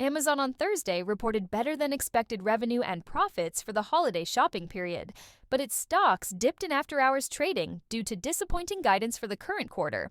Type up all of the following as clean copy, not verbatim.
Amazon on Thursday reported better than expected revenue and profits for the holiday shopping period, but its stocks dipped in after hours trading due to disappointing guidance for the current quarter.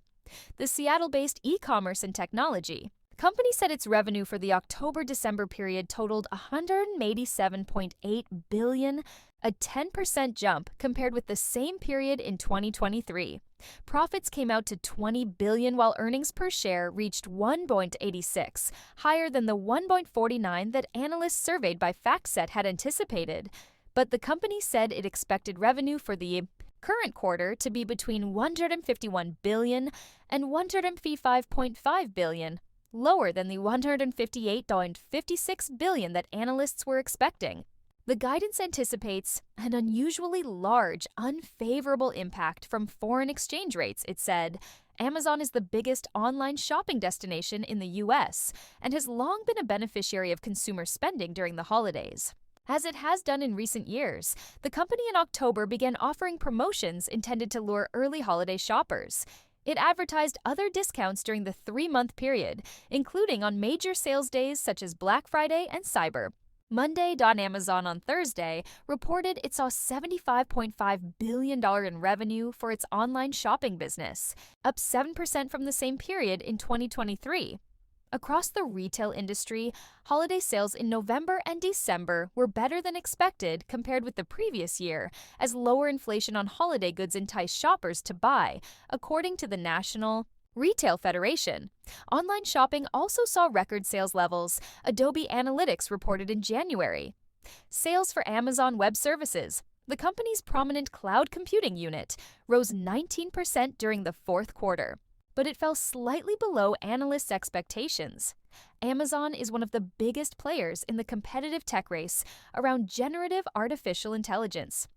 The Seattle based e commerce and technology company said its revenue for the October December period totaled $187.8 billion, a 10% jump compared with the same period in 2023. Profits came out to $20 billion while earnings per share reached 1.86, higher than the 1.49 that analysts surveyed by FactSet had anticipated. But the company said it expected revenue for the current quarter to be between $151 billion and $155.5 billion, lower than the $158.56 billion that analysts were expecting. The guidance anticipates an unusually large, unfavorable impact from foreign exchange rates, it said. Amazon is the biggest online shopping destination in the U.S. and has long been a beneficiary of consumer spending during the holidays. As it has done in recent years, the company in October began offering promotions intended to lure early holiday shoppers. It advertised other discounts during the 3-month period, including on major sales days such as Black Friday and Cyber. Monday.Amazon on Thursday reported it saw $75.5 billion in revenue for its online shopping business, up 7% from the same period in 2023. Across the retail industry, holiday sales in November and December were better than expected compared with the previous year, as lower inflation on holiday goods enticed shoppers to buy, according to the National Retail Federation. Online shopping also saw record sales levels, Adobe Analytics reported in January. Sales for Amazon Web Services, the company's prominent cloud computing unit, rose 19% during the fourth quarter, but it fell slightly below analysts' expectations. Amazon is one of the biggest players in the competitive tech race around generative artificial intelligence.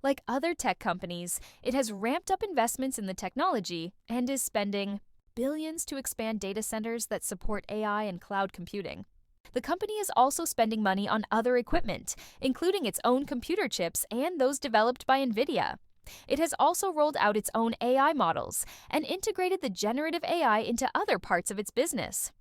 Like other tech companies, it has ramped up investments in the technology and is spending billions to expand data centers that support AI and cloud computing. The company is also spending money on other equipment, including its own computer chips and those developed by NVIDIA. It has also rolled out its own AI models and integrated the generative AI into other parts of its business.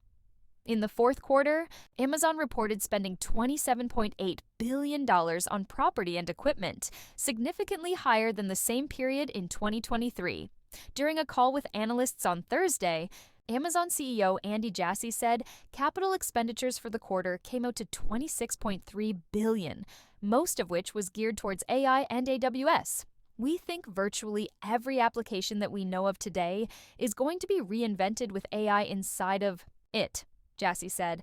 In the fourth quarter, Amazon reported spending $27.8 billion on property and equipment, significantly higher than the same period in 2023. During a call with analysts on Thursday, Amazon CEO Andy Jassy said capital expenditures for the quarter came out to $26.3 billion, most of which was geared towards AI and AWS. We think virtually every application that we know of today is going to be reinvented with AI inside of it, Jassy said.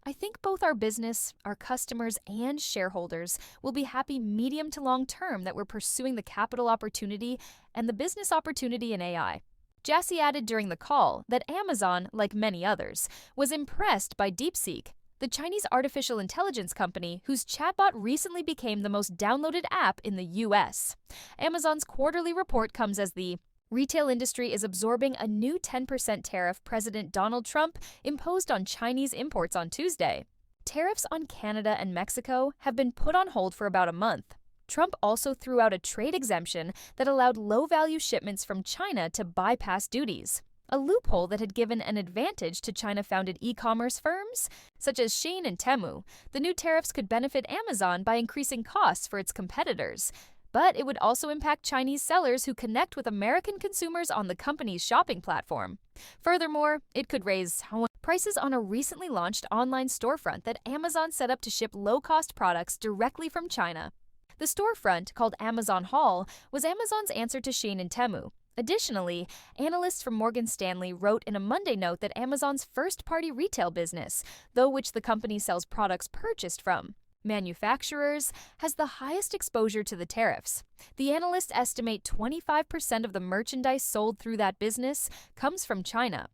I think both our business, our customers, and shareholders will be happy medium to long term that we're pursuing the capital opportunity and the business opportunity in AI. Jassy added during the call that Amazon, like many others, was impressed by DeepSeek, the Chinese artificial intelligence company whose chatbot recently became the most downloaded app in the U.S. Amazon's quarterly report comes as the retail industry is absorbing a new 10% tariff President Donald Trump imposed on Chinese imports on Tuesday. Tariffs on Canada and Mexico have been put on hold for about a month. Trump also threw out a trade exemption that allowed low-value shipments from China to bypass duties, a loophole that had given an advantage to China-founded e-commerce firms such as Shein and Temu. The new tariffs could benefit Amazon by increasing costs for its competitors, but it would also impact Chinese sellers who connect with American consumers on the company's shopping platform. Furthermore, it could raise prices on a recently launched online storefront that Amazon set up to ship low-cost products directly from China. The storefront, called Amazon Hall, was Amazon's answer to Shein and Temu. Additionally, analysts from Morgan Stanley wrote in a Monday note that Amazon's first-party retail business, though which the company sells products purchased from manufacturers, has the highest exposure to the tariffs. The analysts estimate 25% of the merchandise sold through that business comes from China.